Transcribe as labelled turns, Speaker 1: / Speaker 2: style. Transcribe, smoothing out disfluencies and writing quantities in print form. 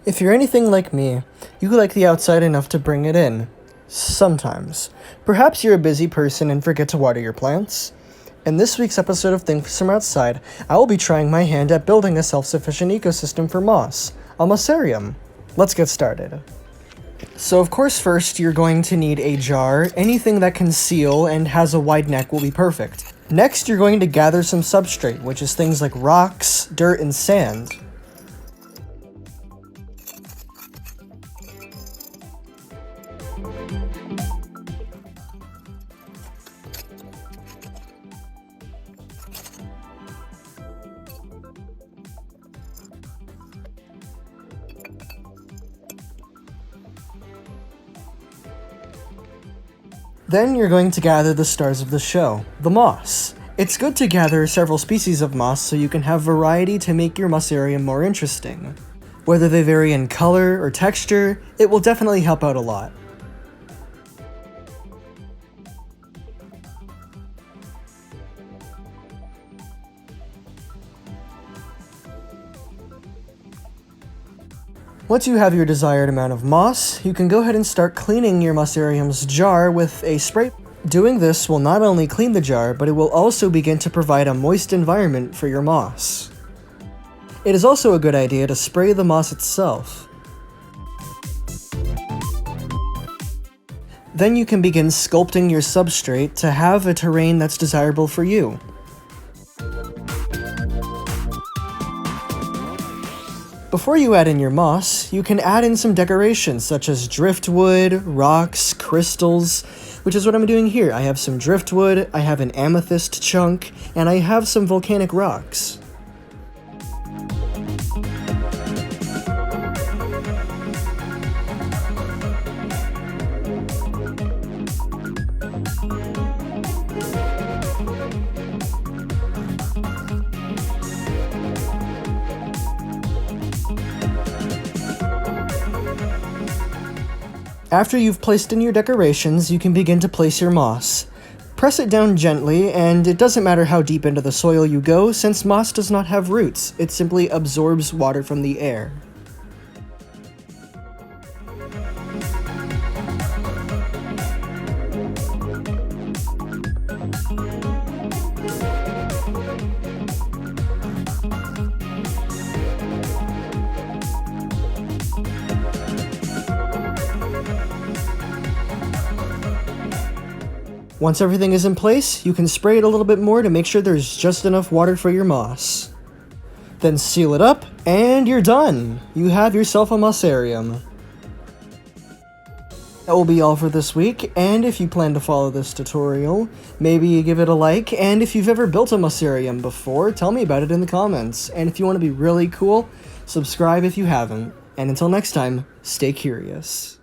Speaker 1: If you're anything like me, you like the outside enough to bring it in. Sometimes. Perhaps you're a busy person and forget to water your plants. In this week's episode of Things from Outside, I will be trying my hand at building a self-sufficient ecosystem for moss, a mossarium. Let's get started. So of course first you're going to need a jar. Anything that can seal and has a wide neck will be perfect. Next you're going to gather some substrate, which is things like rocks, dirt, and sand. Then you're going to gather the stars of the show, the moss. It's good to gather several species of moss so you can have variety to make your mossarium more interesting. Whether they vary in color or texture, it will definitely help out a lot. Once you have your desired amount of moss, you can go ahead and start cleaning your mossarium's jar with a spray. Doing this will not only clean the jar, but it will also begin to provide a moist environment for your moss. It is also a good idea to spray the moss itself. Then you can begin sculpting your substrate to have a terrain that's desirable for you. Before you add in your moss, you can add in some decorations such as driftwood, rocks, crystals, which is what I'm doing here. I have some driftwood, I have an amethyst chunk, and I have some volcanic rocks. After you've placed in your decorations, you can begin to place your moss. Press it down gently, and it doesn't matter how deep into the soil you go, since moss does not have roots. It simply absorbs water from the air. Once everything is in place, you can spray it a little bit more to make sure there's just enough water for your moss. Then seal it up, and you're done! You have yourself a mossarium. That will be all for this week, and if you plan to follow this tutorial, maybe you give it a like, and if you've ever built a mossarium before, tell me about it in the comments. And if you want to be really cool, subscribe if you haven't. And until next time, stay curious.